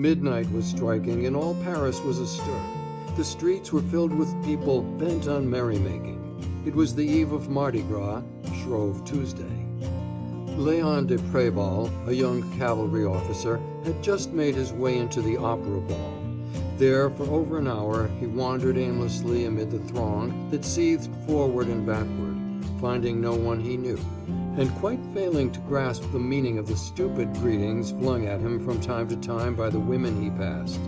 Midnight was striking and all Paris was astir. The streets were filled with people bent on merrymaking. It was the eve of Mardi Gras, Shrove Tuesday. Léon de Préval, a young cavalry officer, had just made his way into the Opera Ball. There, for over an hour, he wandered aimlessly amid the throng that seethed forward and backward, finding no one he knew, and quite failing to grasp the meaning of the stupid greetings flung at him from time to time by the women he passed.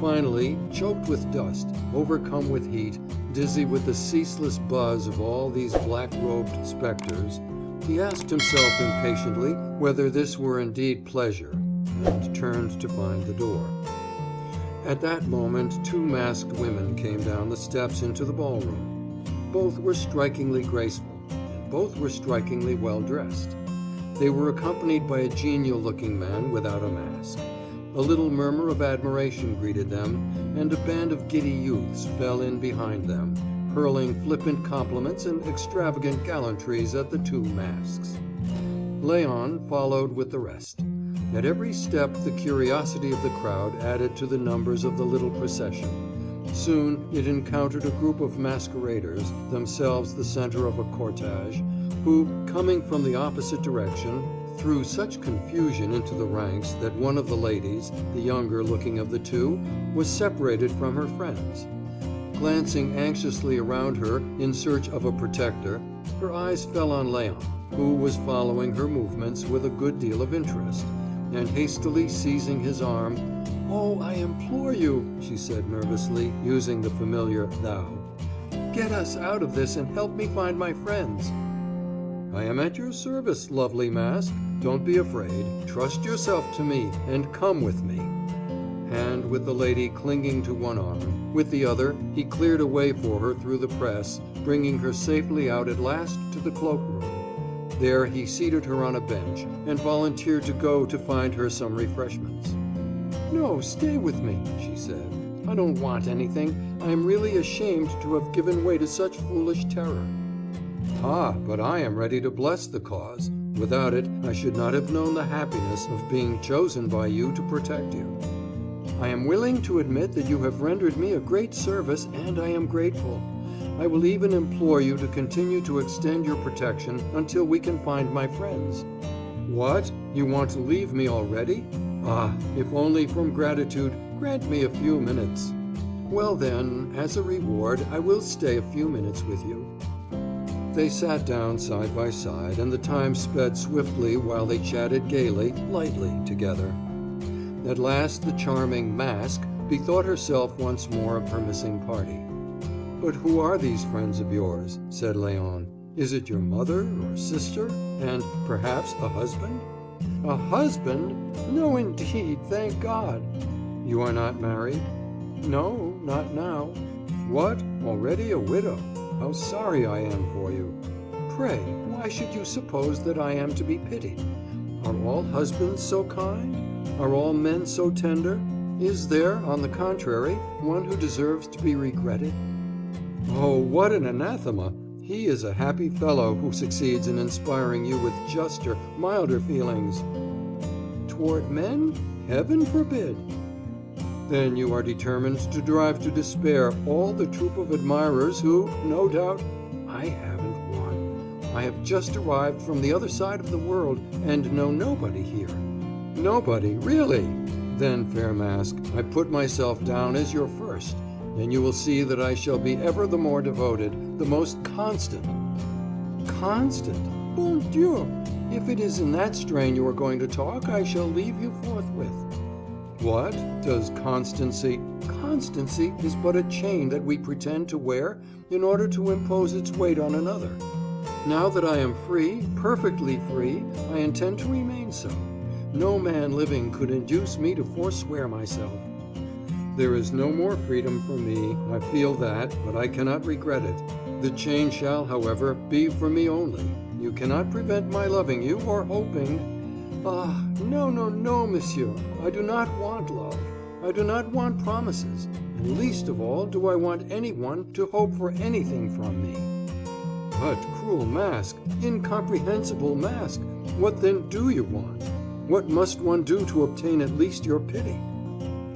Finally, choked with dust, overcome with heat, dizzy with the ceaseless buzz of all these black-robed specters, he asked himself impatiently whether this were indeed pleasure, and turned to find the door. At that moment, two masked women came down the steps into the ballroom. Both were strikingly graceful, and both were strikingly well dressed. They were accompanied by a genial-looking man without a mask. A little murmur of admiration greeted them, and a band of giddy youths fell in behind them, hurling flippant compliments and extravagant gallantries at the two masks. Léon followed with the rest. At every step the curiosity of the crowd added to the numbers of the little procession. Soon it encountered a group of masqueraders, themselves the center of a cortege, who, coming from the opposite direction, threw such confusion into the ranks that one of the ladies, the younger-looking of the two, was separated from her friends. Glancing anxiously around her in search of a protector, her eyes fell on Léon, who was following her movements with a good deal of interest, and hastily seizing his arm, "Oh, I implore you," she said nervously, using the familiar thou. "Get us out of this and help me find my friends." "I am at your service, lovely mask. Don't be afraid. Trust yourself to me, and come with me." And with the lady clinging to one arm, with the other he cleared a way for her through the press, bringing her safely out at last to the cloakroom. There he seated her on a bench, and volunteered to go to find her some refreshments. "No, stay with me," she said. "I don't want anything. I am really ashamed to have given way to such foolish terror." "Ah, but I am ready to bless the cause. Without it, I should not have known the happiness of being chosen by you to protect you. I am willing to admit that you have rendered me a great service, and I am grateful. I will even implore you to continue to extend your protection until we can find my friends." "What? You want to leave me already? Ah, if only from gratitude, grant me a few minutes." "Well then, as a reward, I will stay a few minutes with you." They sat down side by side, and the time sped swiftly while they chatted gaily, lightly together. At last the charming Mask bethought herself once more of her missing party. "But who are these friends of yours?" said Léon. "Is it your mother or sister, and perhaps a husband?" "A husband? No, indeed, thank God." "You are not married?" "No, not now." "What? Already a widow? How sorry I am for you. Pray, why should you suppose that I am to be pitied? Are all husbands so kind? Are all men so tender? Is there, on the contrary, one who deserves to be regretted?" "Oh, what an anathema! He is a happy fellow who succeeds in inspiring you with juster, milder feelings." "Toward men? Heaven forbid!" "Then you are determined to drive to despair all the troop of admirers who, no doubt—" "I haven't one. I have just arrived from the other side of the world, and know nobody here." "Nobody, really? Then, fair Mask, I put myself down as your first, and you will see that I shall be ever the more devoted, the most constant." "Constant? Bon Dieu! If it is in that strain you are going to talk, I shall leave you forthwith." "What? Does constancy—" "Constancy is but a chain that we pretend to wear in order to impose its weight on another. Now that I am free, perfectly free, I intend to remain so. No man living could induce me to forswear myself." "There is no more freedom for me, I feel that, but I cannot regret it. The chain shall, however, be for me only. You cannot prevent my loving you, or hoping—" "Ah, no, no, no, monsieur. I do not want love. I do not want promises, and least of all do I want anyone to hope for anything from me." "But, cruel Mask, incomprehensible Mask, what then do you want? What must one do to obtain at least your pity?"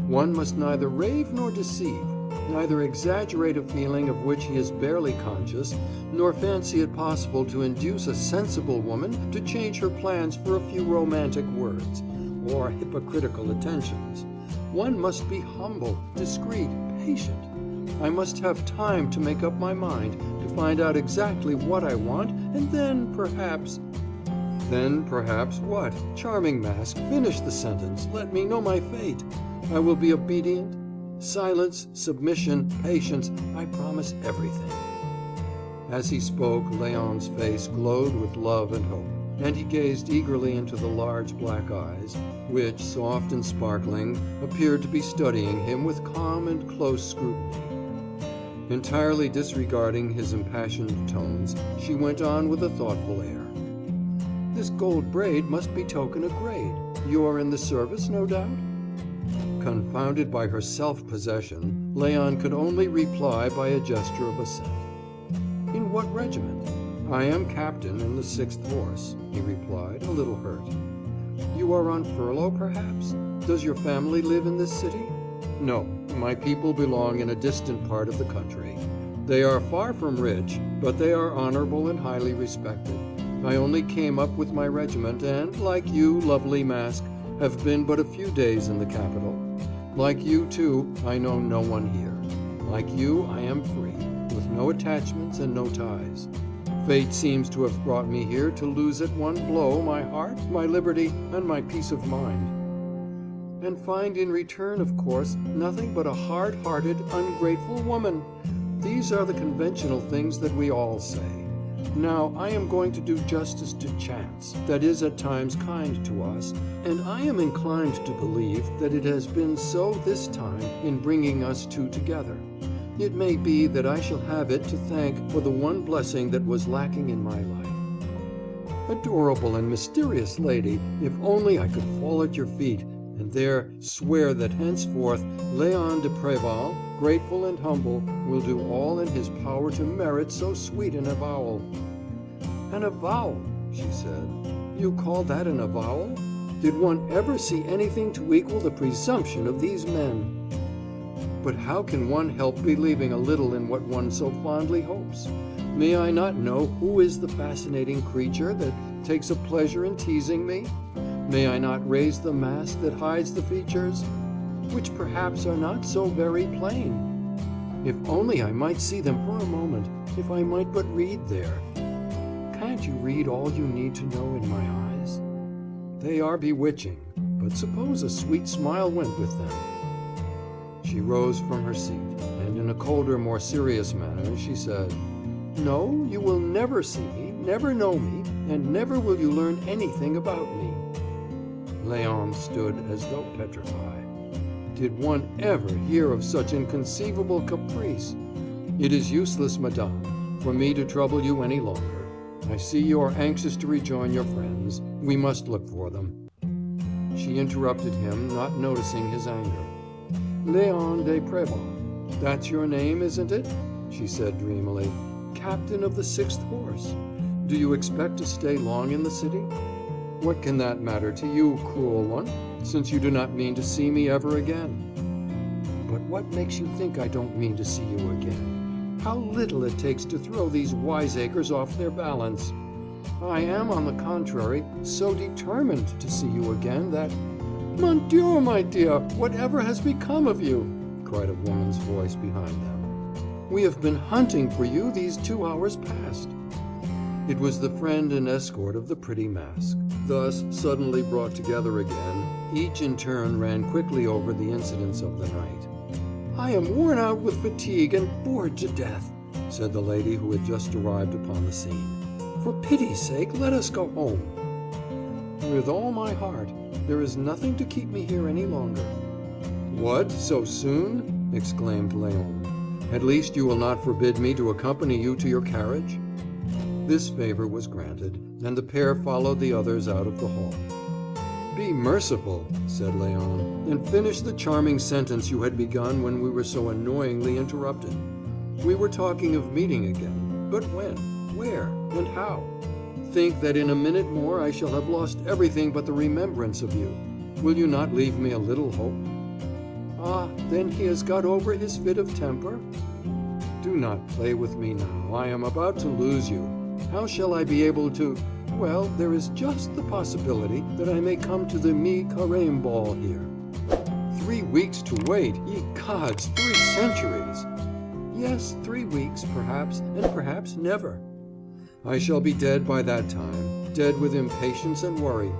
One must neither rave nor deceive, neither exaggerate a feeling of which he is barely conscious, nor fancy it possible to induce a sensible woman to change her plans for a few romantic words, or hypocritical attentions. One must be humble, discreet, patient. I must have time to make up my mind, to find out exactly what I want, and then perhaps... Then perhaps what? Charming Mask, finish the sentence. Let me know my fate. I will be obedient. Silence, submission, patience, I promise everything. As he spoke, Léon's face glowed with love and hope, and he gazed eagerly into the large black eyes, which, soft and sparkling, appeared to be studying him with calm and close scrutiny. Entirely disregarding his impassioned tones, she went on with a thoughtful air. This gold braid must betoken a grade. You are in the service, no doubt? Confounded by her self-possession, Léon could only reply by a gesture of assent. In what regiment? I am captain in the 6th Horse, he replied, a little hurt. You are on furlough, perhaps? Does your family live in this city? No, my people belong in a distant part of the country. They are far from rich, but they are honorable and highly respected. I only came up with my regiment and, like you, lovely Mask, have been but a few days in the capital. Like you, too, I know no one here. Like you, I am free, with no attachments and no ties. Fate seems to have brought me here to lose at one blow my heart, my liberty, and my peace of mind. And find in return, of course, nothing but a hard-hearted, ungrateful woman. These are the conventional things that we all say. Now, I am going to do justice to chance, that is at times kind to us, and I am inclined to believe that it has been so this time in bringing us two together. It may be that I shall have it to thank for the one blessing that was lacking in my life. Adorable and mysterious lady, if only I could fall at your feet, and there swear that henceforth Léon de Préval, grateful and humble, will do all in his power to merit so sweet an avowal. An avowal, she said. You call that an avowal? Did one ever see anything to equal the presumption of these men? But how can one help believing a little in what one so fondly hopes? May I not know who is the fascinating creature that takes a pleasure in teasing me? May I not raise the mask that hides the features, which perhaps are not so very plain? If only I might see them for a moment, if I might but read there. Can't you read all you need to know in my eyes? They are bewitching, but suppose a sweet smile went with them. She rose from her seat, and in a colder, more serious manner, she said, No, you will never see me, never know me, and never will you learn anything about me. Léon stood as though petrified. Did one ever hear of such inconceivable caprice? It is useless, madame, for me to trouble you any longer. I see you are anxious to rejoin your friends. We must look for them. She interrupted him, not noticing his anger. Léon de Préval, that's your name, isn't it? She said dreamily. Captain of the 6th Horse. Do you expect to stay long in the city? What can that matter to you, cruel one, since you do not mean to see me ever again? But what makes you think I don't mean to see you again? How little it takes to throw these wiseacres off their balance. I am, on the contrary, so determined to see you again that... Mon Dieu, my dear, whatever has become of you? Cried a woman's voice behind them. We have been hunting for you these 2 hours past. It was the friend and escort of the pretty Mask. Thus, suddenly brought together again, each in turn ran quickly over the incidents of the night. I am worn out with fatigue and bored to death, said the lady who had just arrived upon the scene. For pity's sake, let us go home. With all my heart. There is nothing to keep me here any longer. What, so soon? Exclaimed Léon. At least you will not forbid me to accompany you to your carriage? This favor was granted, and the pair followed the others out of the hall. Be merciful, said Léon, and finish the charming sentence you had begun when we were so annoyingly interrupted. We were talking of meeting again, but when, where, and how? Think that in a minute more I shall have lost everything but the remembrance of you. Will you not leave me a little hope? Ah, then he has got over his fit of temper? Do not play with me now. I am about to lose you. How shall I be able to— Well, there is just the possibility that I may come to the mi-carême ball here. 3 weeks to wait! Ye gods, 3 centuries! Yes, 3 weeks, perhaps, and perhaps never. I shall be dead by that time, dead with impatience and worry.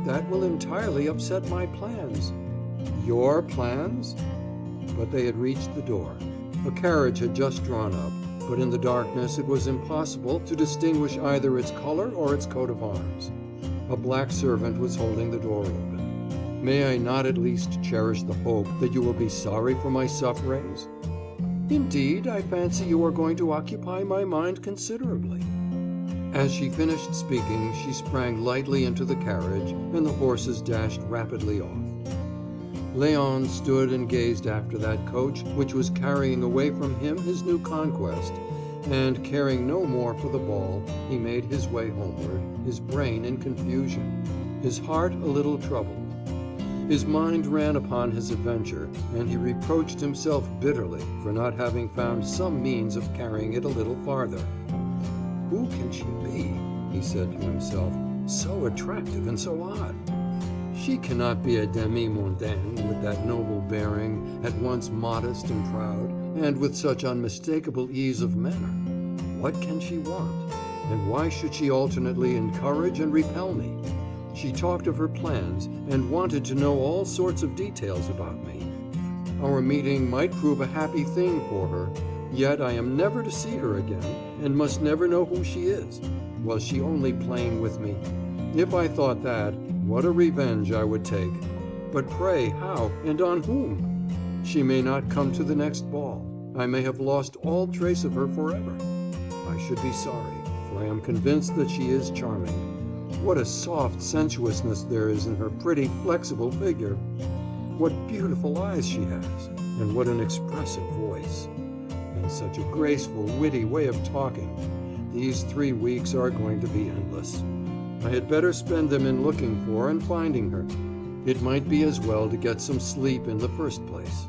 That will entirely upset my plans. Your plans? But they had reached the door. A carriage had just drawn up, but in the darkness it was impossible to distinguish either its color or its coat of arms. A black servant was holding the door open. May I not at least cherish the hope that you will be sorry for my sufferings? Indeed, I fancy you are going to occupy my mind considerably. As she finished speaking, she sprang lightly into the carriage, and the horses dashed rapidly off. Léon stood and gazed after that coach which was carrying away from him his new conquest, and caring no more for the ball, he made his way homeward, his brain in confusion, his heart a little troubled. His mind ran upon his adventure, and he reproached himself bitterly for not having found some means of carrying it a little farther. Who can she be, he said to himself, so attractive and so odd? She cannot be a demi-mondaine with that noble bearing, at once modest and proud, and with such unmistakable ease of manner. What can she want? And why should she alternately encourage and repel me? She talked of her plans, and wanted to know all sorts of details about me. Our meeting might prove a happy thing for her, yet I am never to see her again, and must never know who she is. Was she only playing with me? If I thought that, what a revenge I would take. But pray, how, and on whom? She may not come to the next ball. I may have lost all trace of her forever. I should be sorry, for I am convinced that she is charming. What a soft sensuousness there is in her pretty, flexible figure. What beautiful eyes she has, and what an expressive voice. And such a graceful, witty way of talking. These 3 weeks are going to be endless. I had better spend them in looking for and finding her. It might be as well to get some sleep in the first place.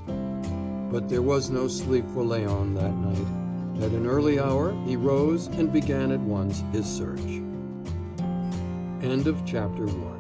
But there was no sleep for Léon that night. At an early hour he rose and began at once his search. End of chapter 1.